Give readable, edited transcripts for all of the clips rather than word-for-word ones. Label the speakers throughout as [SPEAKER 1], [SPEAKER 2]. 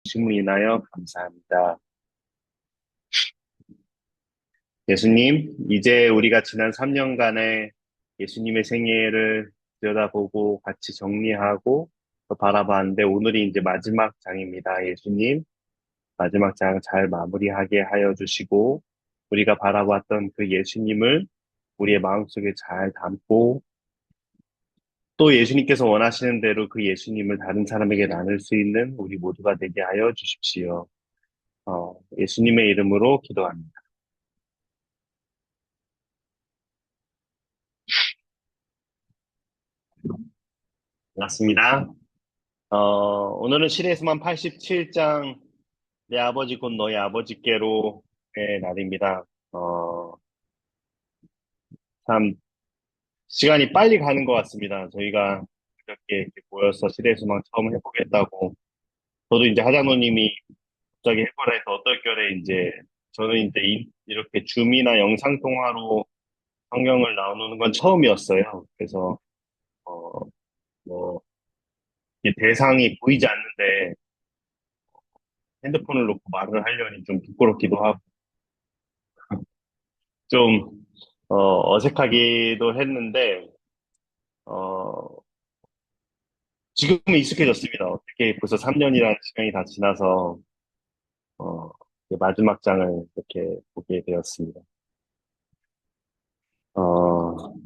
[SPEAKER 1] 주심을 인하여 감사합니다. 예수님, 이제 우리가 지난 3년간의 예수님의 생애를 들여다보고 같이 정리하고 또 바라봤는데 오늘이 이제 마지막 장입니다. 예수님, 마지막 장 잘 마무리하게 하여 주시고 우리가 바라봤던 그 예수님을 우리의 마음속에 잘 담고 또 예수님께서 원하시는 대로 그 예수님을 다른 사람에게 나눌 수 있는 우리 모두가 되게 하여 주십시오. 예수님의 이름으로 기도합니다. 반갑습니다. 오늘은 시대에서만 87장 내 아버지 곧 너희 아버지께로의 날입니다. 참 시간이 빨리 가는 것 같습니다. 저희가 이렇게 모여서 시대에서만 처음 해보겠다고 저도 이제 하장노님이 갑자기 해보라 해서 어떨결에 이제 저는 이제 이렇게 줌이나 영상 통화로 성경을 나누는 건 처음이었어요. 그래서 어, 뭐 이게 대상이 보이지 않는데 핸드폰을 놓고 말을 하려니 좀 부끄럽기도 하고 좀 어색하기도 했는데 어, 지금은 익숙해졌습니다. 어떻게 벌써 3년이라는 시간이 다 지나서 어, 이제 마지막 장을 이렇게 보게 되었습니다.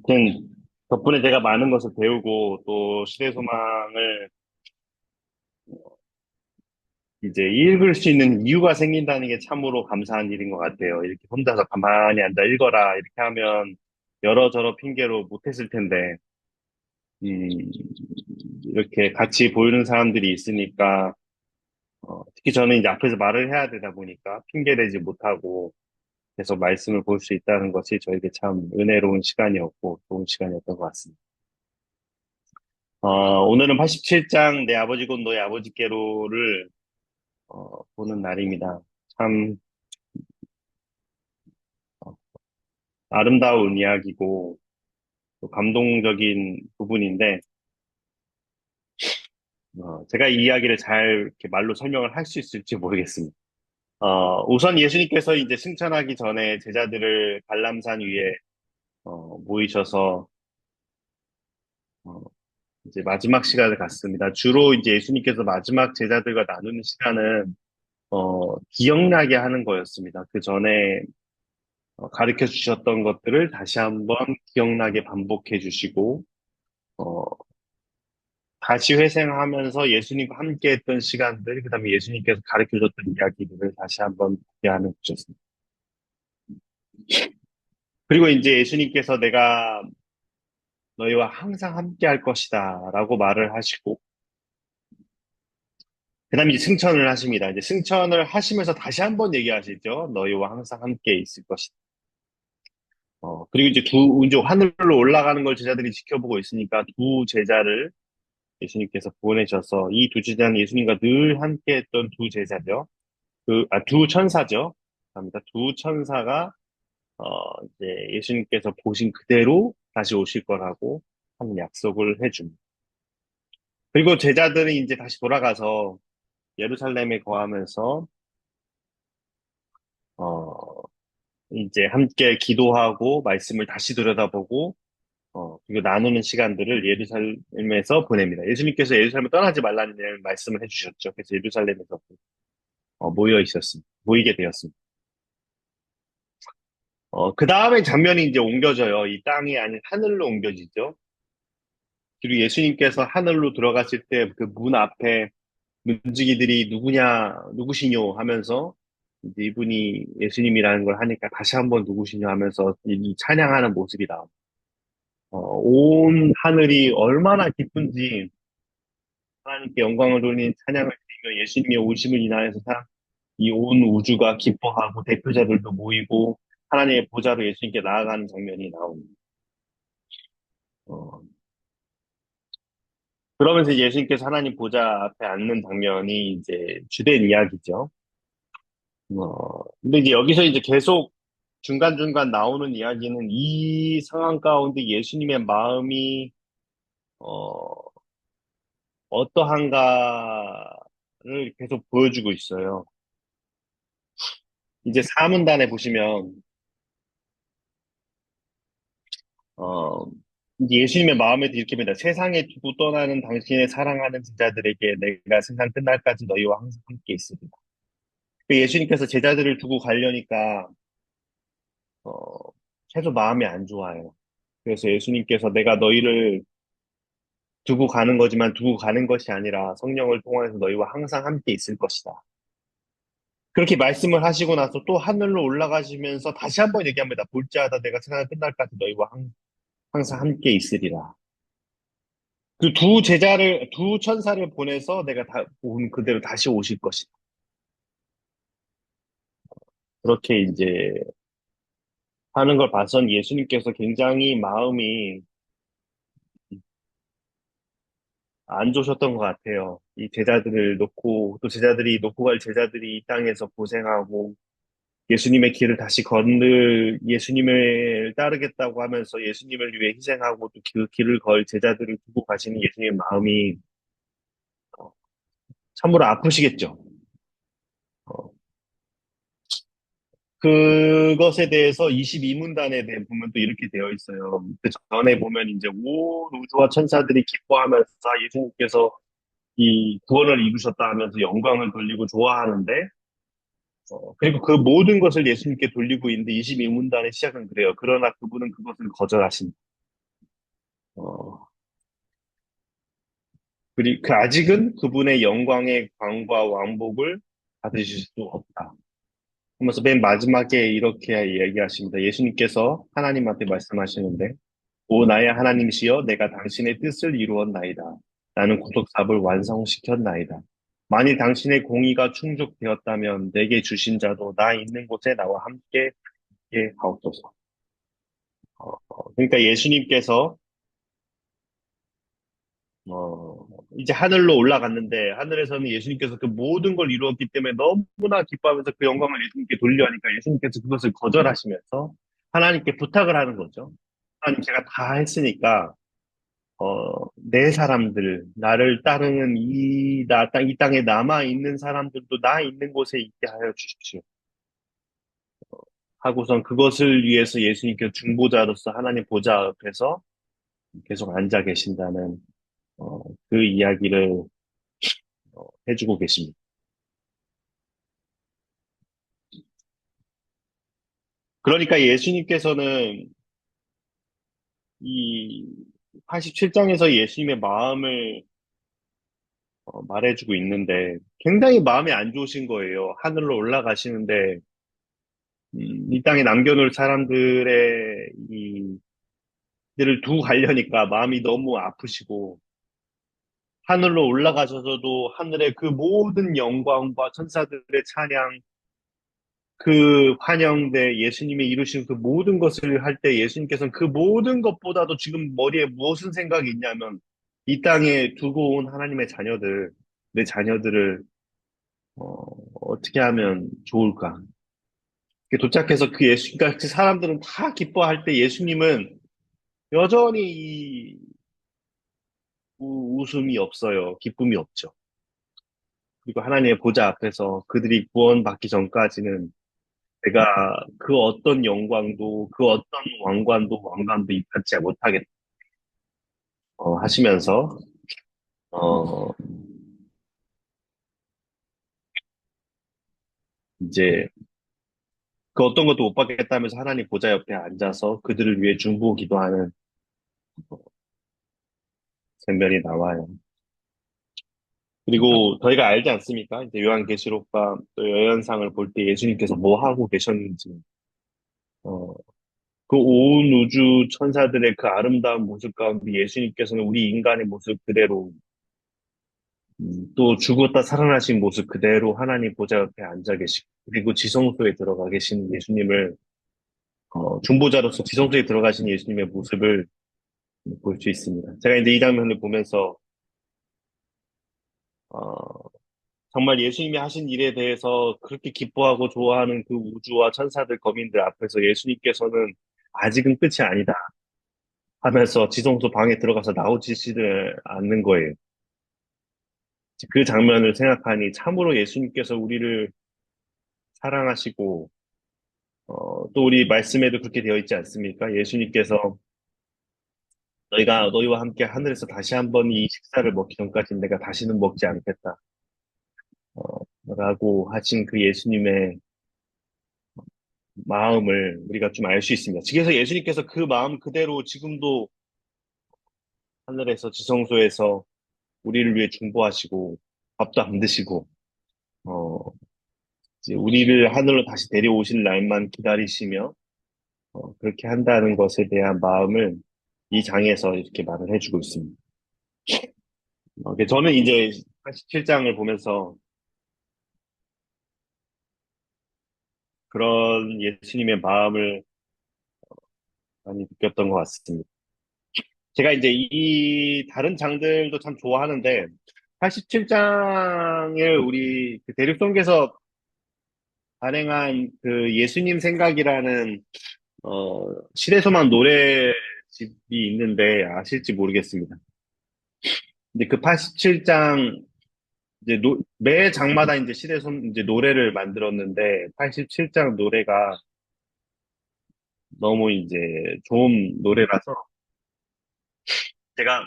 [SPEAKER 1] 하여튼 덕분에 제가 많은 것을 배우고 또 시대소망을 이제 읽을 수 있는 이유가 생긴다는 게 참으로 감사한 일인 것 같아요. 이렇게 혼자서 가만히 앉아 읽어라 이렇게 하면 여러저러 핑계로 못했을 텐데 음, 이렇게 같이 보이는 사람들이 있으니까 특히 저는 이제 앞에서 말을 해야 되다 보니까 핑계대지 못하고 계속 말씀을 볼 수 있다는 것이 저에게 참 은혜로운 시간이었고 좋은 시간이었던 것 같습니다. 오늘은 87장 내 아버지 곧 너의 아버지께로를 보는 날입니다. 참 어, 아름다운 이야기고 또 감동적인 부분인데 제가 이 이야기를 잘 이렇게 말로 설명을 할 수 있을지 모르겠습니다. 우선 예수님께서 이제 승천하기 전에 제자들을 갈람산 위에 모이셔서 어, 이제 마지막 시간을 갖습니다. 주로 이제 예수님께서 마지막 제자들과 나누는 시간은 기억나게 하는 거였습니다. 그 전에 가르쳐 주셨던 것들을 다시 한번 기억나게 반복해 주시고 어, 다시 회상하면서 예수님과 함께 했던 시간들, 그다음에 예수님께서 가르쳐 줬던 이야기들을 다시 한번 보게 하는 것이었습니다. 그리고 이제 예수님께서 내가 너희와 항상 함께 할 것이다 라고 말을 하시고 그다음에 이제 승천을 하십니다. 이제 승천을 하시면서 다시 한번 얘기하시죠. 너희와 항상 함께 있을 것이다. 그리고 이제 하늘로 올라가는 걸 제자들이 지켜보고 있으니까 두 제자를 예수님께서 보내셔서 이 두 제자는 예수님과 늘 함께 했던 두 제자죠. 두 천사죠. 감사합니다. 두 천사가, 이제 예수님께서 보신 그대로 다시 오실 거라고 하는 약속을 해줍니다. 그리고 제자들은 이제 다시 돌아가서 예루살렘에 거하면서, 어, 이제 함께 기도하고 말씀을 다시 들여다보고 그리고 나누는 시간들을 예루살렘에서 보냅니다. 예수님께서 예루살렘을 떠나지 말라는 말씀을 해주셨죠. 그래서 예루살렘에서 모이게 되었습니다. 그 다음에 장면이 이제 옮겨져요. 이 땅이 아닌 하늘로 옮겨지죠. 그리고 예수님께서 하늘로 들어갔을 때 그 문 앞에 문지기들이 누구시뇨 하면서 이제 이분이 예수님이라는 걸 하니까 다시 한번 누구시뇨 하면서 이 찬양하는 모습이 나옵니다. 온 하늘이 얼마나 기쁜지 하나님께 영광을 돌리는 찬양을 드리며 예수님의 오심을 인하여서 이 온 우주가 기뻐하고 대표자들도 모이고 하나님의 보좌로 예수님께 나아가는 장면이 나옵니다. 어, 그러면서 예수님께서 하나님 보좌 앞에 앉는 장면이 이제 주된 이야기죠. 근데 이제 여기서 이제 계속 중간중간 나오는 이야기는 이 상황 가운데 예수님의 마음이 어, 어떠한가를 계속 보여주고 있어요. 이제 사문단에 보시면, 어, 이제 예수님의 마음에 이렇게 입니다. 세상에 두고 떠나는 당신의 사랑하는 제자들에게 내가 세상 끝날까지 너희와 항상 함께 있으리라. 그 예수님께서 제자들을 두고 가려니까, 어, 최소 마음이 안 좋아요. 그래서 예수님께서 내가 너희를 두고 가는 거지만 두고 가는 것이 아니라 성령을 통해서 너희와 항상 함께 있을 것이다. 그렇게 말씀을 하시고 나서 또 하늘로 올라가시면서 다시 한번 얘기합니다. 볼지어다 내가 세상 끝날까지 너희와 항상 함께 있으리라. 그 두 천사를 보내서 내가 온 그대로 다시 오실 것이다. 그렇게 이제 하는 걸 봐선 예수님께서 굉장히 마음이 안 좋으셨던 것 같아요. 이 제자들을 놓고, 또 제자들이 놓고 갈 제자들이 이 땅에서 고생하고, 예수님의 길을 다시 예수님을 따르겠다고 하면서 예수님을 위해 희생하고 또 그 길을 걸 제자들을 두고 가시는 예수님의 마음이 어, 참으로 아프시겠죠. 어, 그것에 대해서 22문단에 대해 보면 또 이렇게 되어 있어요. 그 전에 보면 이제 온 우주와 천사들이 기뻐하면서 예수님께서 이 구원을 이루셨다 하면서 영광을 돌리고 좋아하는데, 그리고 그 모든 것을 예수님께 돌리고 있는데 22문단의 시작은 그래요. 그러나 그분은 그것을 거절하신다. 어, 그리고 그 아직은 그분의 영광의 광과 왕복을 받으실 수 없다. 하면서 맨 마지막에 이렇게 얘기하십니다. 예수님께서 하나님한테 말씀하시는데, 오 나의 하나님이시여 내가 당신의 뜻을 이루었나이다. 나는 구속삽을 완성시켰나이다. 만일 당신의 공의가 충족되었다면 내게 주신 자도 나 있는 곳에 나와 함께 하옵소서. 그러니까 예수님께서 이제 하늘로 올라갔는데, 하늘에서는 예수님께서 그 모든 걸 이루었기 때문에 너무나 기뻐하면서 그 영광을 예수님께 돌려하니까 예수님께서 그것을 거절하시면서 하나님께 부탁을 하는 거죠. 하나님, 제가 다 했으니까, 내 사람들, 나를 따르는 이 땅에 남아있는 사람들도 나 있는 곳에 있게 하여 주십시오. 하고선 그것을 위해서 예수님께서 중보자로서 하나님 보좌 앞에서 계속 앉아 계신다는, 어, 그 이야기를 해주고 계십니다. 그러니까 예수님께서는 이 87장에서 예수님의 마음을 말해주고 있는데 굉장히 마음이 안 좋으신 거예요. 하늘로 올라가시는데 이 땅에 남겨놓을 사람들의 이들을 두고 가려니까 마음이 너무 아프시고 하늘로 올라가셔서도 하늘의 그 모든 영광과 천사들의 찬양 그 환영대 예수님이 이루신 그 모든 것을 할 때 예수님께서는 그 모든 것보다도 지금 머리에 무엇은 생각이 있냐면 이 땅에 두고 온 하나님의 자녀들, 내 자녀들을 어떻게 하면 좋을까? 도착해서 그러니까 그 사람들은 다 기뻐할 때 예수님은 여전히 이 웃음이 없어요. 기쁨이 없죠. 그리고 하나님의 보좌 앞에서 그들이 구원받기 전까지는 내가 그 어떤 영광도 그 어떤 왕관도 입혀지 못하겠다 하시면서 어 이제 그 어떤 것도 못 받겠다면서 하나님 보좌 옆에 앉아서 그들을 위해 중보 기도하는 장면이 나와요. 그리고 저희가 알지 않습니까? 이제 요한계시록과 또 여연상을 볼 때 예수님께서 뭐 하고 계셨는지 어, 그 온 우주 천사들의 그 아름다운 모습 가운데 예수님께서는 우리 인간의 모습 그대로 또 죽었다 살아나신 모습 그대로 하나님 보좌 옆에 앉아 계시고, 그리고 지성소에 들어가 계신 예수님을, 중보자로서 지성소에 들어가신 예수님의 모습을 볼 수 있습니다. 제가 이제 이 장면을 보면서, 어, 정말 예수님이 하신 일에 대해서 그렇게 기뻐하고 좋아하는 그 우주와 천사들, 거민들 앞에서 예수님께서는 아직은 끝이 아니다 하면서 지성소 방에 들어가서 나오지를 않는 거예요. 그 장면을 생각하니 참으로 예수님께서 우리를 사랑하시고, 또 우리 말씀에도 그렇게 되어 있지 않습니까? 예수님께서 너희가 너희와 함께 하늘에서 다시 한번 이 식사를 먹기 전까지 내가 다시는 먹지 않겠다. 라고 하신 그 예수님의 마음을 우리가 좀 알 수 있습니다. 그래서 예수님께서 그 마음 그대로 지금도 하늘에서 지성소에서 우리를 위해 중보하시고 밥도 안 드시고 어, 이제 우리를 하늘로 다시 데려오실 날만 기다리시며 그렇게 한다는 것에 대한 마음을 이 장에서 이렇게 말을 해주고 있습니다. 저는 이제 87장을 보면서 그런 예수님의 마음을 많이 느꼈던 것 같습니다. 제가 이제 이 다른 장들도 참 좋아하는데 87장을 우리 그 대륙성계에서 발행한 그 예수님 생각이라는 시대소망 노래집이 있는데 아실지 모르겠습니다. 근데 그 87장 이제 매 장마다 이제 시대손 이제 노래를 만들었는데 87장 노래가 너무 이제 좋은 노래라서 제가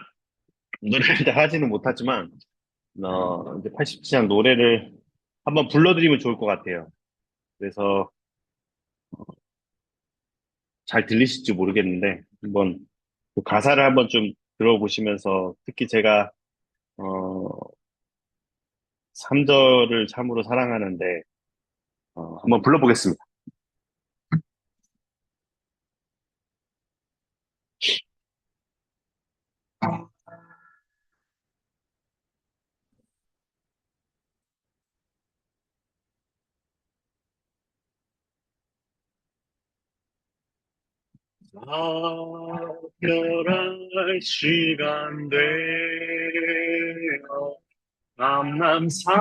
[SPEAKER 1] 노래를 다 하지는 못하지만 이제 87장 노래를 한번 불러드리면 좋을 것 같아요. 그래서 잘 들리실지 모르겠는데 한번 그 가사를 한번 좀 들어보시면서 특히 제가 어 3절을 참으로 사랑하는데 한번 불러보겠습니다. 특별한 시간 되어 남남산에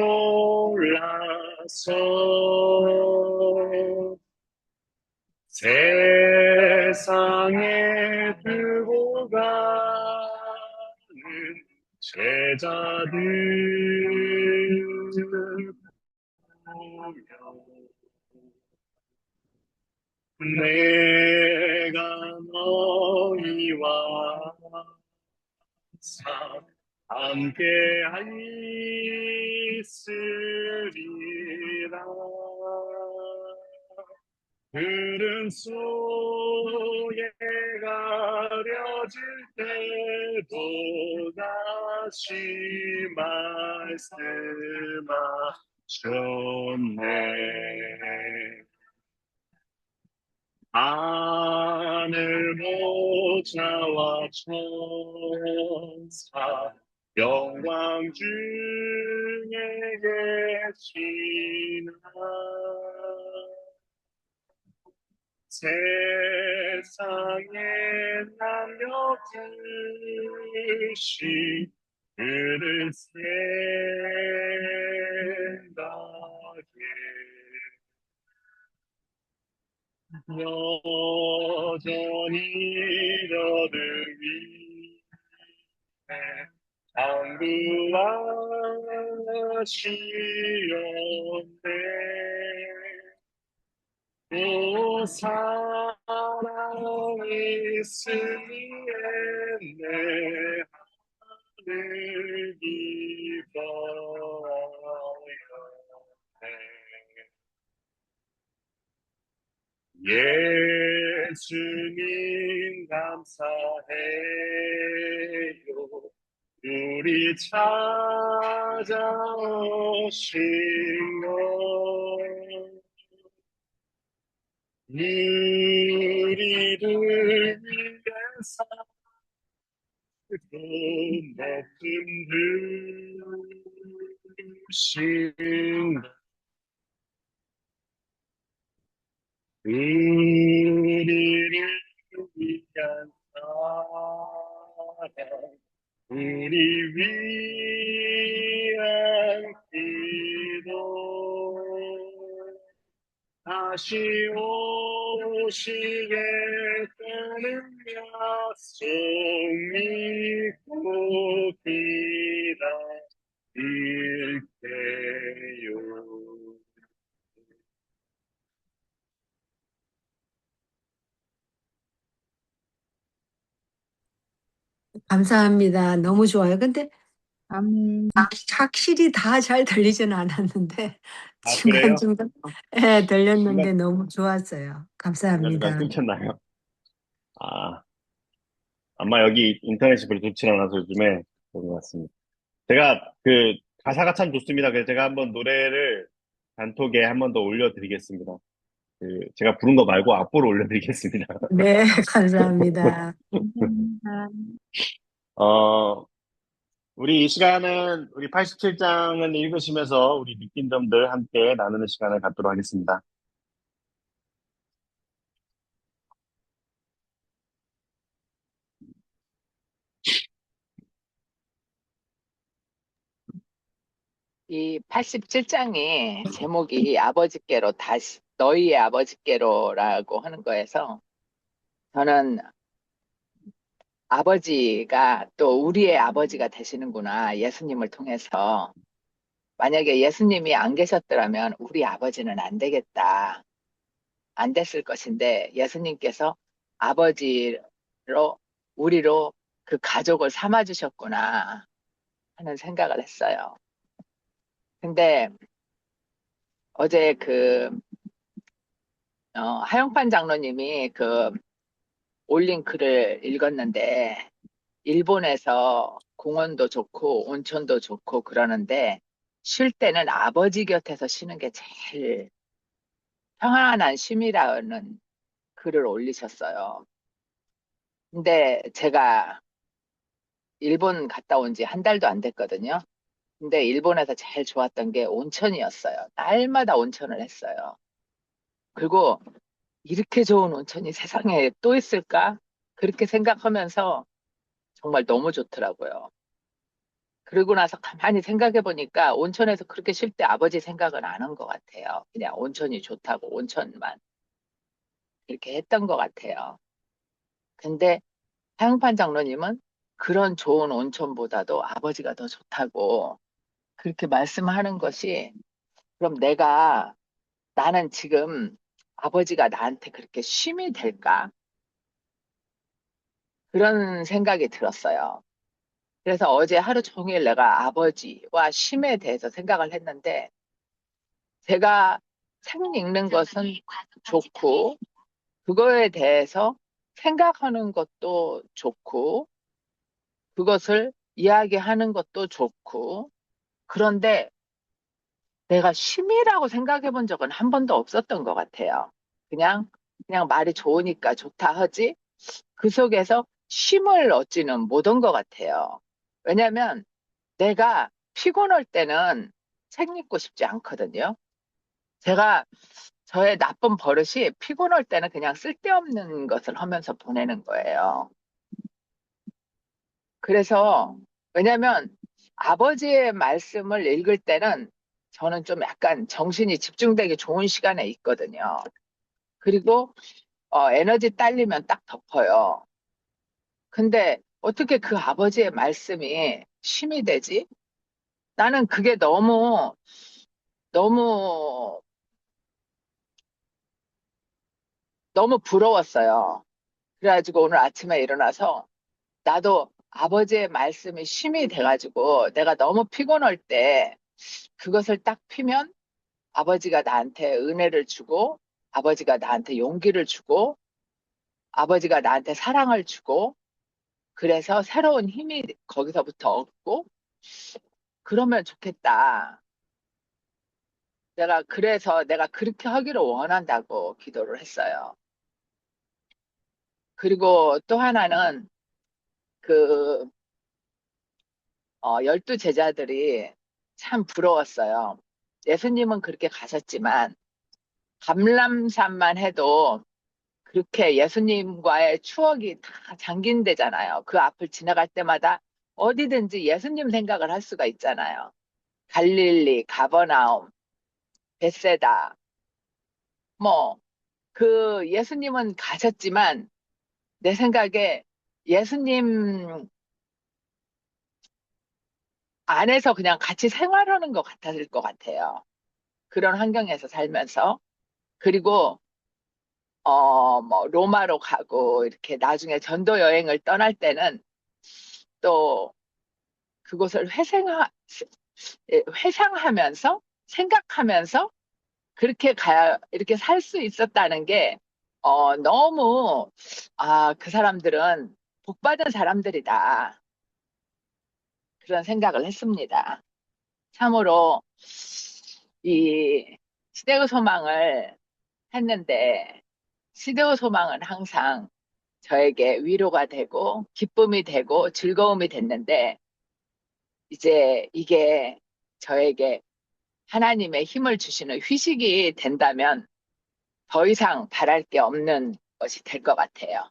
[SPEAKER 1] 올라서 세상에 두고 가는 제자들 보며 내가 너희와 함께 있으리라. 들은 속에 가려질 때도 다시 말씀하셨네. 하늘 보좌와 천사 영광 중에 계시나 세상에 남겨 두신 그를 생각해 여전히 너를 위해 당부하시옵네. 또 사랑이 있으리에 내 하늘 기뻐요. 예수님 감사해요. 우리 찾아오신 것 우리를 위해서 높은 주신 우리를 위한 사랑 우리 위한 기도 다시 오시겠다는 약속 믿고
[SPEAKER 2] 감사합니다. 너무 좋아요. 근데
[SPEAKER 3] 아멘.
[SPEAKER 2] 확실히 다 잘 들리지는 않았는데
[SPEAKER 1] 아, 그래요?
[SPEAKER 2] 중간중간 예, 들렸는데
[SPEAKER 1] 중간,
[SPEAKER 2] 너무 좋았어요.
[SPEAKER 1] 중간중간
[SPEAKER 2] 감사합니다.
[SPEAKER 1] 끊겼나요? 아, 아마 여기 인터넷이 별로 좋지 않아서 요즘에 그런 것 같습니다. 제가 그 가사가 참 좋습니다. 그래서 제가 한번 노래를 단톡에 한 번 더 올려드리겠습니다. 그 제가 부른 거 말고 악보로 올려드리겠습니다.
[SPEAKER 2] 네, 감사합니다.
[SPEAKER 3] 감사합니다.
[SPEAKER 1] 어, 우리 이 시간은 우리 87장을 읽으시면서 우리 느낀 점들 함께 나누는 시간을 갖도록 하겠습니다.
[SPEAKER 3] 이 87장이 제목이 아버지께로 다시, 너희의 아버지께로라고 하는 거에서 저는 아버지가 또 우리의 아버지가 되시는구나. 예수님을 통해서. 만약에 예수님이 안 계셨더라면 우리 아버지는 안 되겠다. 안 됐을 것인데 예수님께서 아버지로, 우리로 그 가족을 삼아주셨구나 하는 생각을 했어요. 근데 어제 하영판 장로님이 올린 글을 읽었는데, 일본에서 공원도 좋고 온천도 좋고 그러는데, 쉴 때는 아버지 곁에서 쉬는 게 제일 평안한 쉼이라는 글을 올리셨어요. 근데 제가 일본 갔다 온 지 한 달도 안 됐거든요. 근데 일본에서 제일 좋았던 게 온천이었어요. 날마다 온천을 했어요. 그리고 이렇게 좋은 온천이 세상에 또 있을까? 그렇게 생각하면서 정말 너무 좋더라고요. 그러고 나서 가만히 생각해 보니까 온천에서 그렇게 쉴 때 아버지 생각은 안 한 것 같아요. 그냥 온천이 좋다고 온천만 이렇게 했던 것 같아요. 근데 사용판 장로님은 그런 좋은 온천보다도 아버지가 더 좋다고 그렇게 말씀하는 것이, 그럼 나는 지금 아버지가 나한테 그렇게 쉼이 될까? 그런 생각이 들었어요. 그래서 어제 하루 종일 내가 아버지와 쉼에 대해서 생각을 했는데, 제가 책 읽는 것은 좋고, 그거에 대해서 생각하는 것도 좋고, 그것을 이야기하는 것도 좋고, 그런데 내가 쉼이라고 생각해 본 적은 한 번도 없었던 것 같아요. 그냥, 그냥 말이 좋으니까 좋다 하지, 그 속에서 쉼을 얻지는 못한 것 같아요. 왜냐면 내가 피곤할 때는 책 읽고 싶지 않거든요. 제가 저의 나쁜 버릇이 피곤할 때는 그냥 쓸데없는 것을 하면서 보내는 거예요. 그래서, 왜냐면 아버지의 말씀을 읽을 때는 저는 좀 약간 정신이 집중되기 좋은 시간에 있거든요. 그리고 에너지 딸리면 딱 덮어요. 근데 어떻게 그 아버지의 말씀이 쉼이 되지? 나는 그게 너무, 너무 부러웠어요. 그래가지고 오늘 아침에 일어나서 나도 아버지의 말씀이 쉼이 돼가지고 내가 너무 피곤할 때 그것을 딱 피면 아버지가 나한테 은혜를 주고, 아버지가 나한테 용기를 주고, 아버지가 나한테 사랑을 주고, 그래서 새로운 힘이 거기서부터 얻고 그러면 좋겠다. 그래서 내가 그렇게 하기를 원한다고 기도를 했어요. 그리고 또 하나는 그 12제자들이 참 부러웠어요. 예수님은 그렇게 가셨지만 감람산만 해도 그렇게 예수님과의 추억이 다 잠긴대잖아요. 그 앞을 지나갈 때마다 어디든지 예수님 생각을 할 수가 있잖아요. 갈릴리, 가버나움, 벳세다. 뭐, 그 예수님은 가셨지만 내 생각에 예수님 안에서 그냥 같이 생활하는 것 같았을 것 같아요. 그런 환경에서 살면서. 그리고 뭐 로마로 가고 이렇게 나중에 전도 여행을 떠날 때는 또 그것을 회상하면서 생각하면서 그렇게 이렇게 살 수 있었다는 게, 너무, 그 사람들은 복받은 사람들이다. 그런 생각을 했습니다. 참으로, 이 시대의 소망을 했는데, 시대의 소망은 항상 저에게 위로가 되고, 기쁨이 되고, 즐거움이 됐는데, 이제 이게 저에게 하나님의 힘을 주시는 휴식이 된다면 더 이상 바랄 게 없는 것이 될 것 같아요.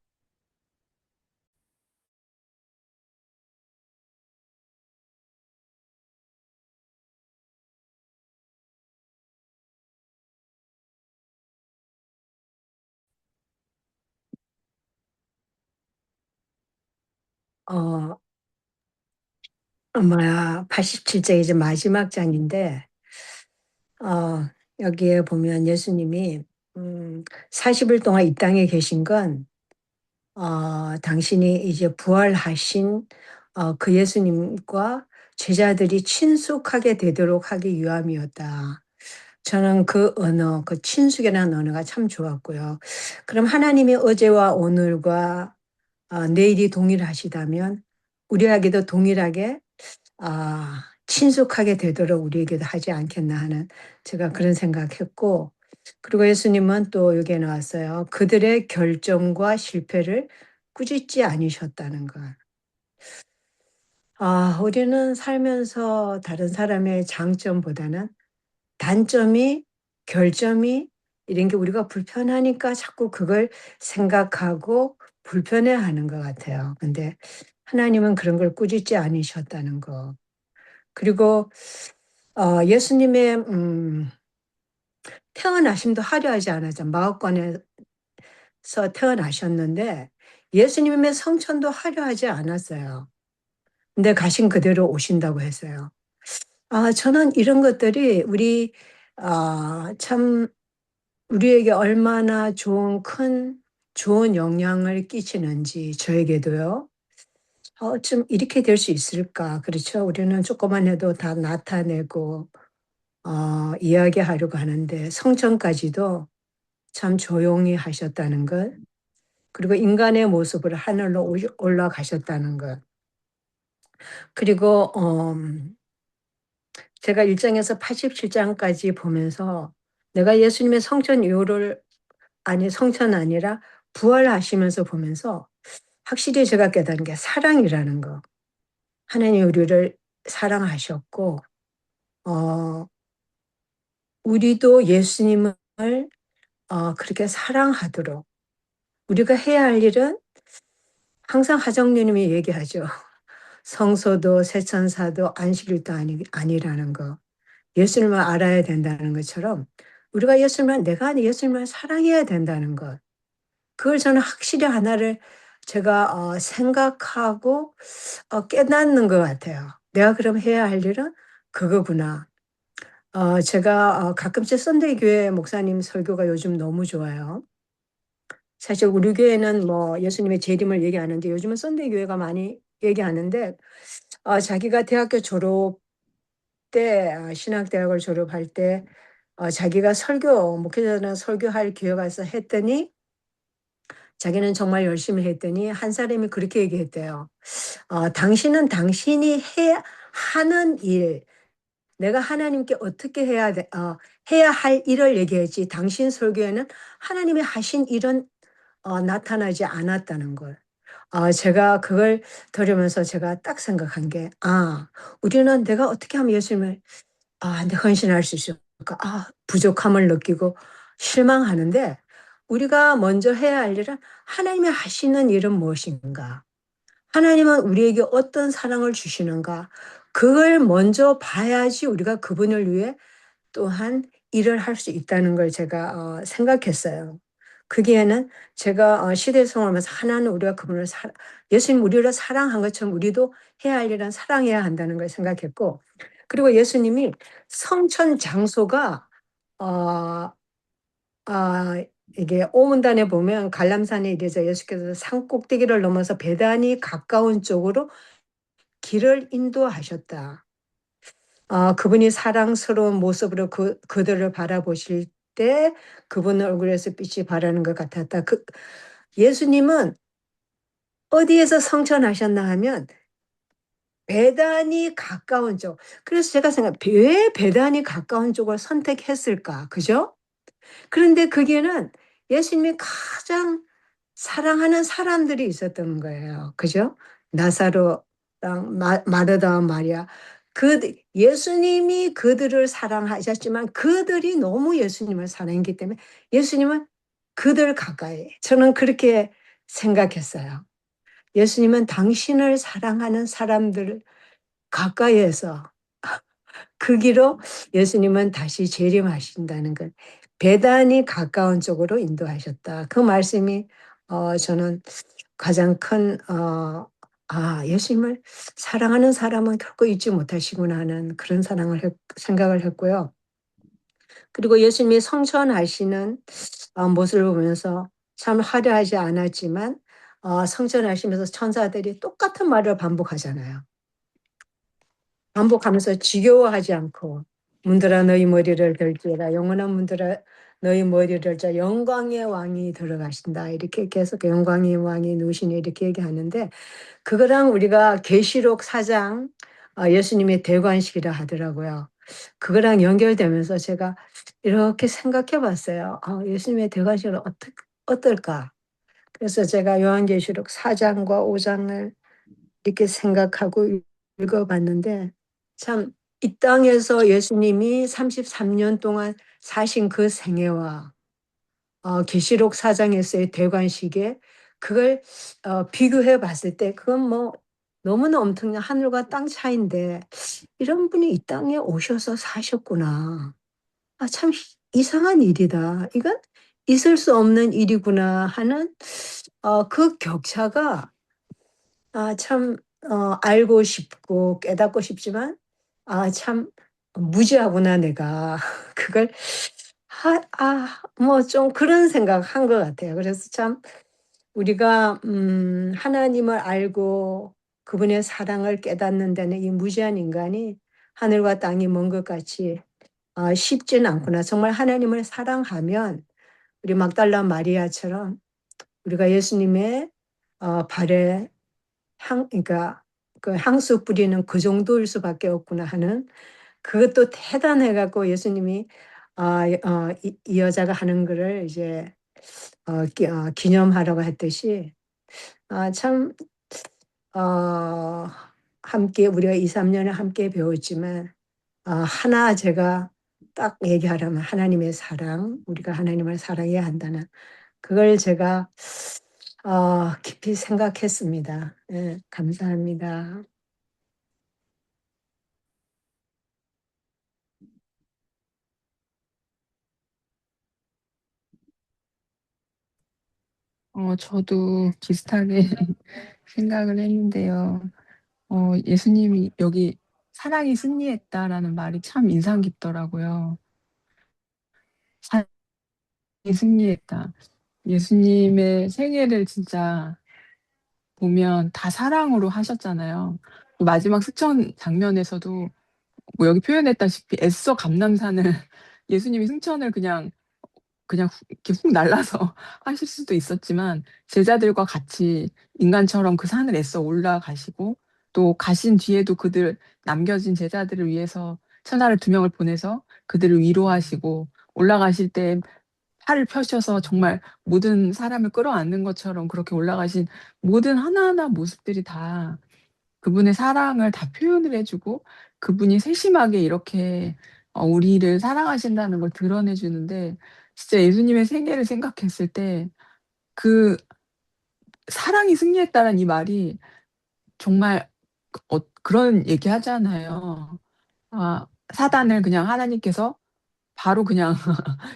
[SPEAKER 2] 어, 87장 이제 마지막 장인데, 어, 여기에 보면 예수님이, 40일 동안 이 땅에 계신 건, 당신이 이제 부활하신, 그 예수님과 제자들이 친숙하게 되도록 하기 위함이었다. 저는 그 언어, 그 친숙이라는 언어가 참 좋았고요. 그럼 하나님이 어제와 오늘과 내일이 동일하시다면 우리에게도 동일하게 친숙하게 되도록 우리에게도 하지 않겠나 하는 제가 그런 생각했고, 그리고 예수님은 또 여기에 나왔어요. 그들의 결정과 실패를 꾸짖지 않으셨다는 것. 우리는 살면서 다른 사람의 장점보다는 단점이, 결점이 이런 게 우리가 불편하니까 자꾸 그걸 생각하고 불편해하는 것 같아요. 근데 하나님은 그런 걸 꾸짖지 않으셨다는 거. 그리고 예수님의 태어나심도 화려하지 않았죠. 마ኅ관에서 태어나셨는데 예수님의 성천도 화려하지 않았어요. 근데 가신 그대로 오신다고 했어요. 저는 이런 것들이 참 우리에게 얼마나 좋은 영향을 끼치는지 저에게도요. 좀 이렇게 될 수 있을까? 그렇죠. 우리는 조금만 해도 다 나타내고 이야기하려고 하는데 성천까지도 참 조용히 하셨다는 것. 그리고 인간의 모습으로 하늘로 올라가셨다는 것. 그리고 제가 1장에서 87장까지 보면서 내가 예수님의 성천 이후를, 아니 성천 아니라 부활하시면서 보면서 확실히 제가 깨달은 게 사랑이라는 거. 하나님이 우리를 사랑하셨고 어 우리도 예수님을 그렇게 사랑하도록 우리가 해야 할 일은 항상 하정님이 얘기하죠. 성소도 세천사도 안식일도 아니라는 거. 예수님을 알아야 된다는 것처럼 우리가 내가 예수님을 사랑해야 된다는 것. 그걸 저는 확실히 하나를 제가 생각하고 깨닫는 것 같아요. '내가 그럼 해야 할 일은 그거구나.' 제가 가끔씩 선대위 교회 목사님 설교가 요즘 너무 좋아요. 사실 우리 교회는 뭐 예수님의 재림을 얘기하는데 요즘은 선대위 교회가 많이 얘기하는데 자기가 대학교 졸업 때 신학대학을 졸업할 때 자기가 목회자는 설교할 기회가 있어 했더니 자기는 정말 열심히 했더니 한 사람이 그렇게 얘기했대요. "당신은 당신이 해야 하는 일, 내가 하나님께 어떻게 해야 할 일을 얘기했지 당신 설교에는 하나님이 하신 일은 나타나지 않았다는 걸." 제가 그걸 들으면서 제가 딱 생각한 게 우리는 내가 어떻게 하면 예수님을 내 헌신할 수 있을까? 부족함을 느끼고 실망하는데 우리가 먼저 해야 할 일은 하나님이 하시는 일은 무엇인가? 하나님은 우리에게 어떤 사랑을 주시는가? 그걸 먼저 봐야지 우리가 그분을 위해 또한 일을 할 수 있다는 걸 제가 생각했어요. 그기에는 제가 시대에 성하면서 하나는 우리가 그분을 예수님 우리를 사랑한 것처럼 우리도 해야 할 일은 사랑해야 한다는 걸 생각했고, 그리고 예수님이 성천 장소가 어 이게 오문단에 보면 갈람산에 이르자 예수께서 산 꼭대기를 넘어서 베다니 가까운 쪽으로 길을 인도하셨다. 그분이 사랑스러운 모습으로 그들을 바라보실 때 그분 얼굴에서 빛이 발하는 것 같았다. 예수님은 어디에서 성천하셨나 하면 배단이 가까운 쪽. 그래서 제가 왜 배단이 가까운 쪽을 선택했을까? 그죠? 그런데 거기에는 예수님이 가장 사랑하는 사람들이 있었던 거예요. 그죠? 나사로랑 마르다와 마리아. 예수님이 그들을 사랑하셨지만 그들이 너무 예수님을 사랑했기 때문에 예수님은 그들 가까이. 저는 그렇게 생각했어요. 예수님은 당신을 사랑하는 사람들 가까이에서 그 길로 예수님은 다시 재림하신다는 것. 배단이 가까운 쪽으로 인도하셨다. 그 말씀이 저는 가장 큰 예수님을 사랑하는 사람은 결코 잊지 못하시구나 하는 그런 생각을 했고요. 그리고 예수님이 성천하시는 모습을 보면서 참 화려하지 않았지만 성천하시면서 천사들이 똑같은 말을 반복하잖아요. 반복하면서 지겨워하지 않고 문들아 너희 머리를 들지어라 영원한 문들아 너희 머리를 자 영광의 왕이 들어가신다 이렇게 계속 영광의 왕이 누시니 이렇게 얘기하는데 그거랑 우리가 계시록 4장 예수님의 대관식이라 하더라고요. 그거랑 연결되면서 제가 이렇게 생각해 봤어요. 예수님의 대관식은 어떨까? 그래서 제가 요한계시록 4장과 5장을 이렇게 생각하고 읽어봤는데 참 이 땅에서 예수님이 33년 동안 사신 그 생애와 계시록 4장에서의 대관식에 그걸 비교해 봤을 때 그건 뭐 너무나 엄청난 하늘과 땅 차이인데 이런 분이 이 땅에 오셔서 사셨구나. 참 이상한 일이다. 이건 있을 수 없는 일이구나 하는 그 격차가 참 알고 싶고 깨닫고 싶지만 참 무지하구나 내가. 그걸 뭐 좀 그런 생각한 것 같아요. 그래서 참 우리가 하나님을 알고 그분의 사랑을 깨닫는 데는 이 무지한 인간이 하늘과 땅이 먼 것 같이 쉽지는 않구나. 정말 하나님을 사랑하면 우리 막달라 마리아처럼 우리가 예수님의 발에 그러니까 그 향수 뿌리는 그 정도일 수밖에 없구나 하는 그것도 대단해 갖고 예수님이 이 여자가 하는 거를 이제 기념하라고 했듯이 참 함께 우리가 2-3 년을 함께 배웠지만 하나 제가 딱 얘기하라면 하나님의 사랑, 우리가 하나님을 사랑해야 한다는 그걸 제가 깊이 생각했습니다. 예, 감사합니다.
[SPEAKER 4] 저도 비슷하게 생각을 했는데요. 예수님이 여기 사랑이 승리했다라는 말이 참 인상 깊더라고요. 사랑이 승리했다. 예수님의 생애를 진짜 보면 다 사랑으로 하셨잖아요. 마지막 승천 장면에서도 뭐 여기 표현했다시피 애써 감람산을 예수님이 승천을 그냥 이렇게 훅 날라서 하실 수도 있었지만 제자들과 같이 인간처럼 그 산을 애써 올라가시고 또 가신 뒤에도 그들 남겨진 제자들을 위해서 천사를 2명을 보내서 그들을 위로하시고 올라가실 때 팔을 펴셔서 정말 모든 사람을 끌어안는 것처럼 그렇게 올라가신 모든 하나하나 모습들이 다 그분의 사랑을 다 표현을 해 주고 그분이 세심하게 이렇게 우리를 사랑하신다는 걸 드러내 주는데 진짜 예수님의 생애를 생각했을 때 그 "사랑이 승리했다."는 이 말이 정말 그런 얘기하잖아요. 사단을 그냥 하나님께서 바로 그냥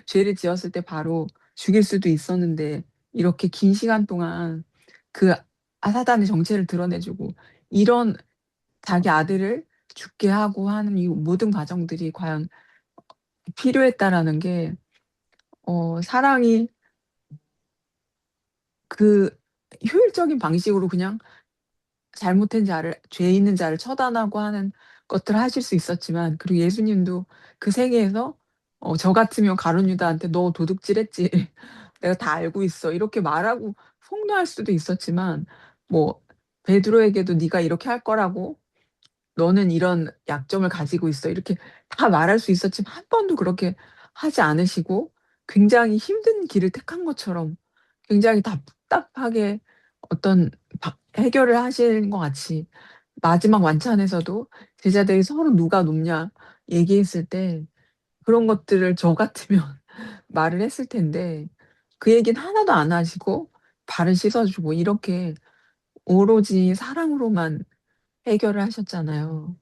[SPEAKER 4] 죄를 지었을 때 바로 죽일 수도 있었는데 이렇게 긴 시간 동안 그 사단의 정체를 드러내 주고 이런 자기 아들을 죽게 하고 하는 이 모든 과정들이 과연 필요했다라는 게 사랑이 그 효율적인 방식으로 그냥 잘못한 자를 죄 있는 자를 처단하고 하는 것들을 하실 수 있었지만 그리고 예수님도 그 세계에서 저 같으면 가룟 유다한테 "너 도둑질했지. 내가 다 알고 있어." 이렇게 말하고 폭로할 수도 있었지만 뭐 베드로에게도 "네가 이렇게 할 거라고 너는 이런 약점을 가지고 있어." 이렇게 다 말할 수 있었지만 한 번도 그렇게 하지 않으시고 굉장히 힘든 길을 택한 것처럼 굉장히 답답하게 어떤 해결을 하시는 것 같이 마지막 완찬에서도 제자들이 서로 "누가 높냐." 얘기했을 때 그런 것들을 저 같으면 말을 했을 텐데 그 얘기는 하나도 안 하시고 발을 씻어 주고 이렇게 오로지 사랑으로만 해결을 하셨잖아요.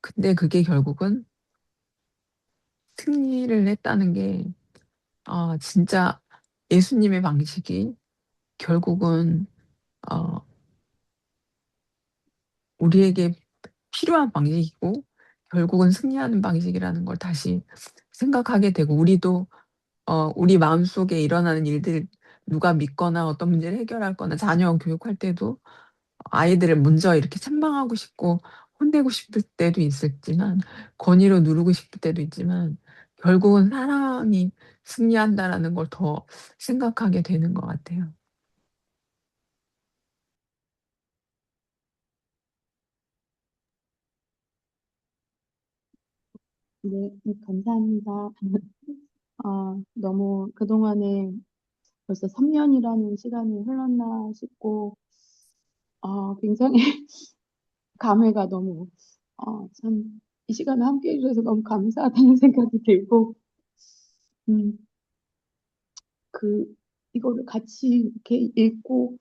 [SPEAKER 4] 근데 그게 결국은 승리를 했다는 게 진짜 예수님의 방식이 결국은 어 우리에게 필요한 방식이고 결국은 승리하는 방식이라는 걸 다시 생각하게 되고 우리도 우리 마음속에 일어나는 일들 누가 믿거나 어떤 문제를 해결할 거나 자녀 교육할 때도 아이들을 먼저 이렇게 책망하고 싶고 혼내고 싶을 때도 있었지만 권위로 누르고 싶을 때도 있지만 결국은 '사랑이 승리한다.'라는 걸 더 생각하게 되는 것 같아요.
[SPEAKER 5] 네. 감사합니다. 너무 그동안에 벌써 3 년이라는 시간이 흘렀나 싶고 굉장히 감회가 너무 참 이 시간을 함께 해 주셔서 너무 감사하다는 생각이 들고 음 그 이거를 같이 이렇게 읽고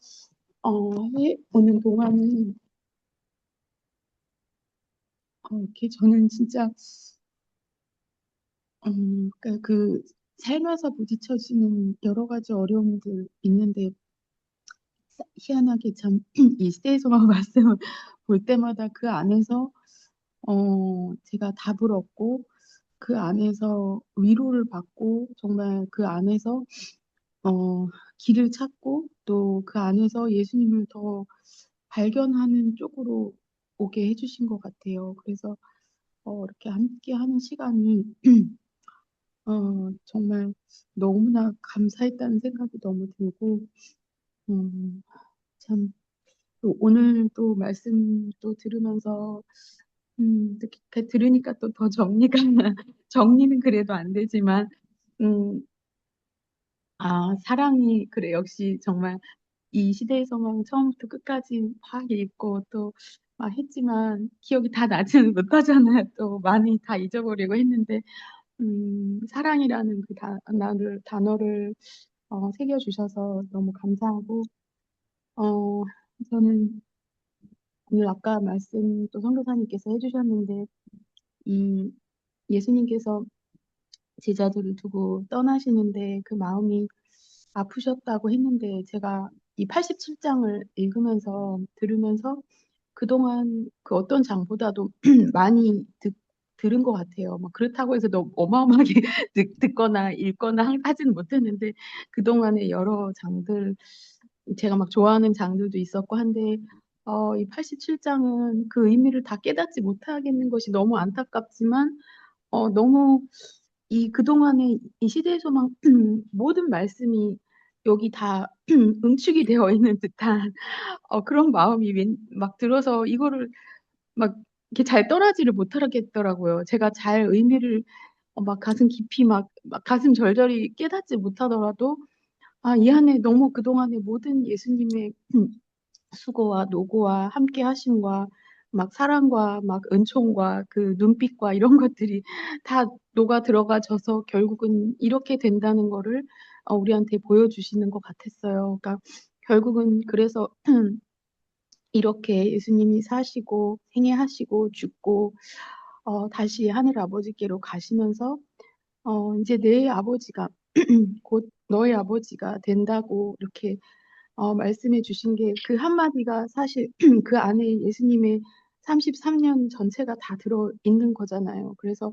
[SPEAKER 5] 해 오는 동안은 이렇게 저는 진짜 그러니까 살면서 부딪혀지는 여러 가지 어려움들 있는데 희한하게 참 이 시대에서만 말씀을 볼 때마다 그 안에서 제가 답을 얻고 그 안에서 위로를 받고 정말 그 안에서 어 길을 찾고 또 그 안에서 예수님을 더 발견하는 쪽으로 오게 해 주신 것 같아요. 그래서 이렇게 함께하는 시간이 정말 너무나 감사했다는 생각이 너무 들고 참 또 오늘 또 말씀 또 들으면서 또 이렇게 들으니까 또 더 정리가 정리는 그래도 안 되지만 음 사랑이 그래 역시 정말 이 시대에서만 처음부터 끝까지 막 읽고 또 막 했지만 기억이 다 나지는 못하잖아요. 또 많이 다 잊어버리고 했는데 사랑이라는 그 단어를 새겨 주셔서 너무 감사하고 어 저는 오늘 아까 말씀 또 선교사님께서 해 주셨는데 이 예수님께서 제자들을 두고 떠나시는데 그 마음이 아프셨다고 했는데 제가 이 87 장을 읽으면서 들으면서 그동안 그 어떤 장보다도 많이 들은 것 같아요. 막 그렇다고 해서 너무 어마어마하게 듣거나 읽거나 하지는 못했는데 그동안의 여러 장들 제가 막 좋아하는 장들도 있었고 한데 이 87 장은 그 의미를 다 깨닫지 못하겠는 것이 너무 안타깝지만 너무 그동안의 이 시대에서만 모든 말씀이 여기 다 응축이 되어 있는 듯한 그런 마음이 막 들어서 이거를 막 이렇게 잘 떠나지를 못하겠더라고요. 제가 잘 의미를 막 가슴 깊이 막 가슴 절절히 깨닫지 못하더라도 이 안에 너무 그동안의 모든 예수님의 수고와 노고와 함께 하심과 막 사랑과 막 은총과 그 눈빛과 이런 것들이 다 녹아 들어가져서 결국은 이렇게 된다는 거를 우리한테 보여주시는 것 같았어요. 그러니까 결국은 그래서 이렇게 예수님이 사시고 생애하시고 죽고 다시 하늘 아버지께로 가시면서 인제 내 아버지가 곧 너의 아버지가 된다고 이렇게 말씀해 주신 게 그 한마디가 사실 그 안에 예수님의 33년 전체가 다 들어 있는 거잖아요. 그래서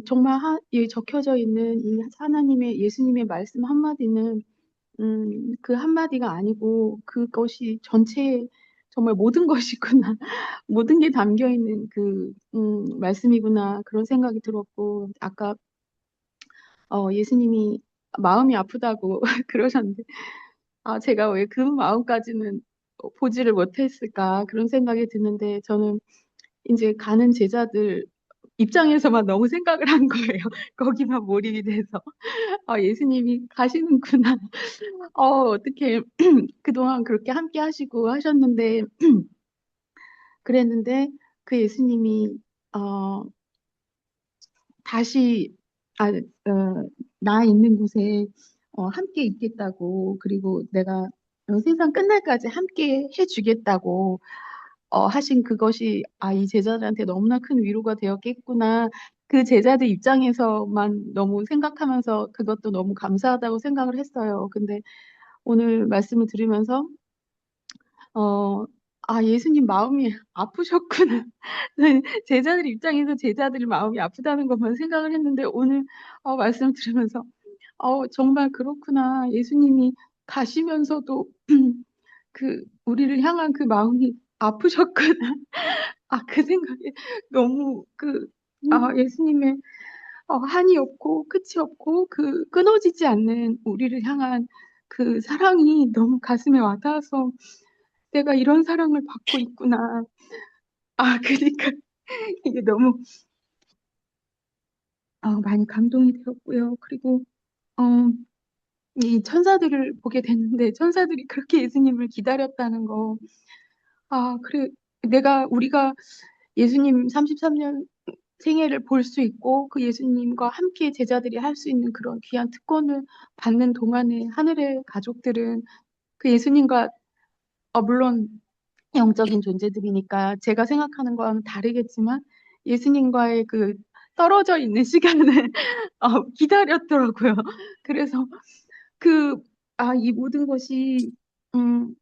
[SPEAKER 5] 정말 이 적혀져 있는 이 하나님의 예수님의 말씀 한마디는 그 한마디가 아니고 그것이 전체 정말 모든 것이구나. 모든 게 담겨 있는 말씀이구나. 그런 생각이 들었고, 아까, 예수님이 마음이 아프다고 그러셨는데, 제가 왜 그 마음까지는 보지를 못했을까. 그런 생각이 드는데, 저는 이제 가는 제자들 입장에서만 너무 생각을 한 거예요. 거기만 몰입이 돼서. 예수님이 가시는구나. 어떻게 그동안 그렇게 함께 하시고 하셨는데, 그랬는데, 그 예수님이, 어, 다시, 나 있는 곳에, 함께 있겠다고, 그리고 내가 세상 끝날까지 함께 해주겠다고, 하신 그것이, 이 제자들한테 너무나 큰 위로가 되었겠구나. 그 제자들 입장에서만 너무 생각하면서 그것도 너무 감사하다고 생각을 했어요. 근데 오늘 말씀을 들으면서, 어, 예수님 마음이 아프셨구나. 제자들 입장에서 제자들 마음이 아프다는 것만 생각을 했는데 오늘 말씀 들으면서 정말 그렇구나. 예수님이 가시면서도 우리를 향한 그 마음이 아프셨구나. 그 생각에 너무 예수님의 한이 없고 끝이 없고 끊어지지 않는 우리를 향한 그 사랑이 너무 가슴에 와닿아서 내가 이런 사랑을 받고 있구나. 그러니까 이게 너무 많이 감동이 되었고요. 그리고 어, 이 천사들을 보게 됐는데 천사들이 그렇게 예수님을 기다렸다는 거. 그래 우리가 예수님 33년 생애를 볼 수 있고 그 예수님과 함께 제자들이 할 수 있는 그런 귀한 특권을 받는 동안에 하늘의 가족들은 그 예수님과 물론 영적인 존재들이니까 제가 생각하는 거와는 다르겠지만 예수님과의 그 떨어져 있는 시간을 기다렸더라고요. 그래서 이 모든 것이 음,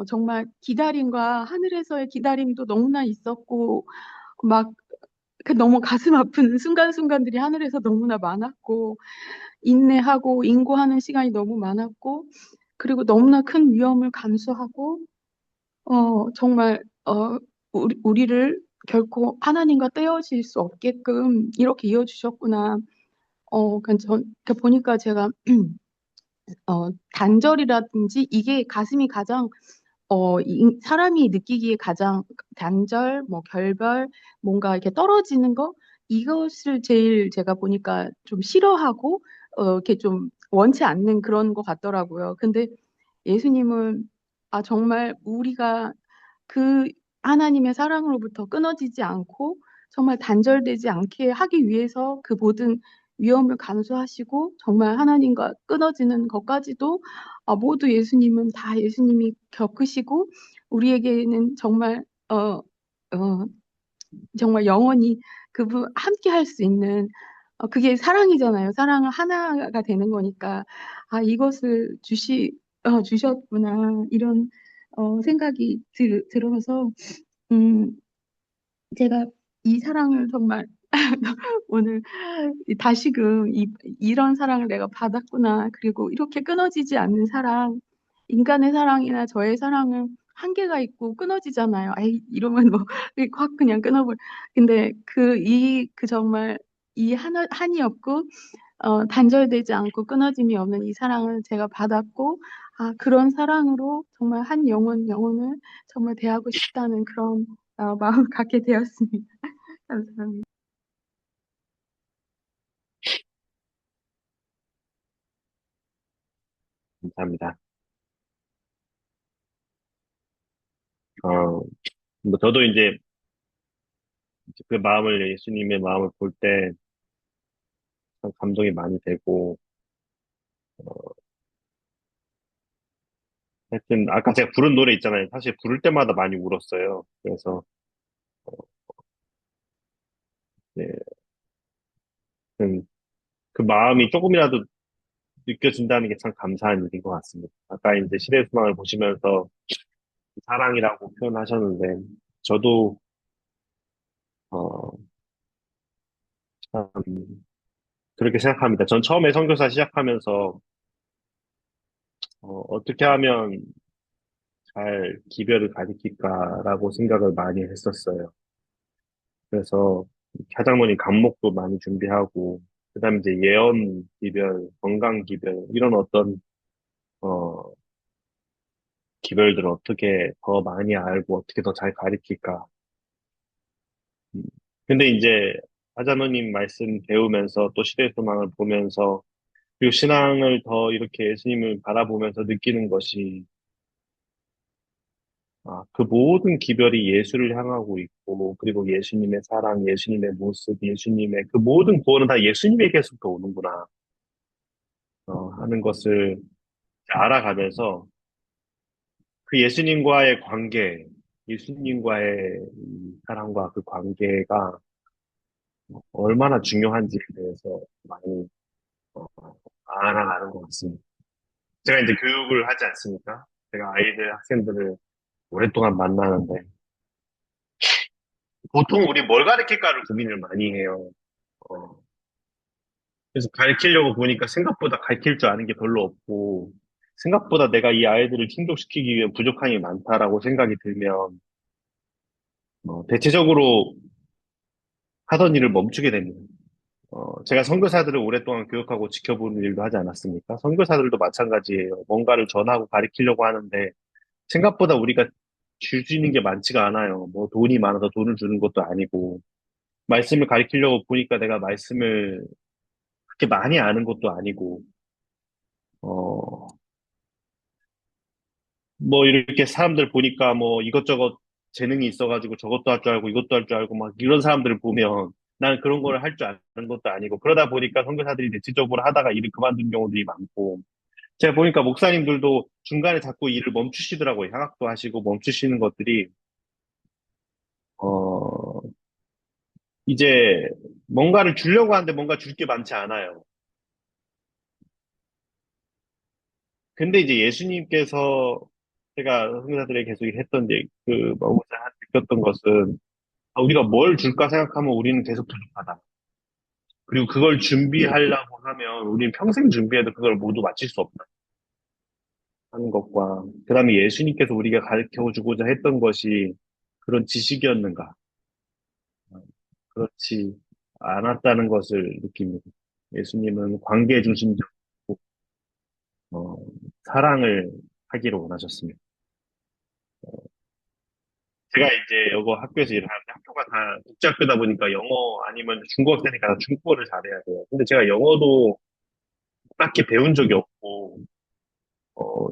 [SPEAKER 5] 정말 기다림과 하늘에서의 기다림도 너무나 있었고 막 너무 가슴 아픈 순간순간들이 하늘에서 너무나 많았고 인내하고 인고하는 시간이 너무 많았고 그리고 너무나 큰 위험을 감수하고 정말, 우리를 결코 하나님과 떼어질 수 없게끔 이렇게 이어주셨구나. 보니까 제가, 단절이라든지 이게 가슴이 가장, 사람이 느끼기에 가장 단절, 뭐, 결별, 뭔가 이렇게 떨어지는 거, 이것을 제일 제가 보니까 좀 싫어하고, 이렇게 좀 원치 않는 그런 것 같더라고요. 근데 예수님은, 정말 우리가 그 하나님의 사랑으로부터 끊어지지 않고 정말 단절되지 않게 하기 위해서 그 모든 위험을 감수하시고 정말 하나님과 끊어지는 것까지도 모두 예수님은 다 예수님이 겪으시고 우리에게는 정말 정말 영원히 그분 함께 할 수 있는 그게 사랑이잖아요. 사랑은 하나가 되는 거니까 이것을 주셨구나 이런 생각이 들어서 음, 제가 이 사랑을 정말 오늘 다시금 이런 사랑을 내가 받았구나. 그리고 이렇게 끊어지지 않는 사랑, 인간의 사랑이나 저의 사랑은 한계가 있고 끊어지잖아요. 이러면 뭐, 확 그냥 끊어버려. 근데 정말 한이 없고, 단절되지 않고 끊어짐이 없는 이 사랑을 제가 받았고, 그런 사랑으로 정말 한 영혼을 정말 대하고 싶다는 그런 마음을 갖게 되었습니다. 감사합니다.
[SPEAKER 1] 감사합니다. 어, 뭐 저도 이제 그 마음을, 예수님의 마음을 볼 때 참 감동이 많이 되고, 하여튼, 아까 제가 부른 노래 있잖아요. 사실 부를 때마다 많이 울었어요. 그래서, 네, 그 마음이 조금이라도 느껴진다는 게 참 감사한 일인 것 같습니다. 아까 이제 시대의 소망을 보시면서 사랑이라고 표현하셨는데, 저도, 어, 참, 그렇게 생각합니다. 전 처음에 선교사 시작하면서, 어떻게 하면 잘 기별을 가리킬까라고 생각을 많이 했었어요. 그래서 차장로님 간목도 많이 준비하고, 그다음에 이제 예언 기별, 건강 기별, 이런 어떤, 어, 기별들을 어떻게 더 많이 알고 어떻게 더 잘 가리킬까. 음. 근데 이제 하자노님 말씀 배우면서 또 시대 소망을 보면서 그리고 신앙을 더 이렇게 예수님을 바라보면서 느끼는 것이 그 모든 기별이 예수를 향하고 있고 그리고 예수님의 사랑, 예수님의 모습, 예수님의 그 모든 구원은 다 예수님에게서부터 오는구나 하는 것을 알아가면서 그 예수님과의 관계, 예수님과의 이 사랑과 그 관계가 얼마나 중요한지에 대해서 많이 어, 알아가는 것 같습니다. 제가 이제 교육을 하지 않습니까? 제가 아이들, 학생들을 오랫동안 만나는데, 보통 우리 뭘 가르칠까를 고민을 많이 해요. 어, 그래서 가르치려고 보니까 생각보다 가르칠 줄 아는 게 별로 없고, 생각보다 내가 이 아이들을 충족시키기 위한 부족함이 많다라고 생각이 들면, 대체적으로 하던 일을 멈추게 됩니다. 제가 선교사들을 오랫동안 교육하고 지켜보는 일도 하지 않았습니까? 선교사들도 마찬가지예요. 뭔가를 전하고 가르치려고 하는데, 생각보다 우리가 줄 수 있는 게 많지가 않아요. 뭐 돈이 많아서 돈을 주는 것도 아니고, 말씀을 가르치려고 보니까 내가 말씀을 그렇게 많이 아는 것도 아니고, 어, 뭐 이렇게 사람들 보니까 뭐 이것저것 재능이 있어가지고 저것도 할 줄 알고 이것도 할 줄 알고 막 이런 사람들을 보면 난 그런 걸 할 줄 아는 것도 아니고, 그러다 보니까 선교사들이 대체적으로 하다가 일을 그만둔 경우들이 많고, 제가 보니까 목사님들도 중간에 자꾸 일을 멈추시더라고요. 향학도 하시고 멈추시는 것들이, 어, 이제 뭔가를 주려고 하는데 뭔가 줄 게 많지 않아요. 근데 이제 예수님께서 제가 선교사들에게 계속 했던 마음에서 느꼈던 것은 우리가 뭘 줄까 생각하면 우리는 계속 부족하다. 그리고 그걸 준비하려고 하면 우리는 평생 준비해도 그걸 모두 마칠 수 없다 하는 것과 그다음에 예수님께서 우리가 가르쳐 주고자 했던 것이 그런 지식이었는가? 그렇지 않았다는 것을 느낍니다. 예수님은 관계 중심적이고 어, 사랑을 하기를 원하셨습니다. 제가 이제 여고 학교에서 일을 하는데 학교가 다 국제학교다 보니까 영어 아니면 중국어세니까 다 중국어를 잘해야 돼요. 근데 제가 영어도 딱히 배운 적이 없고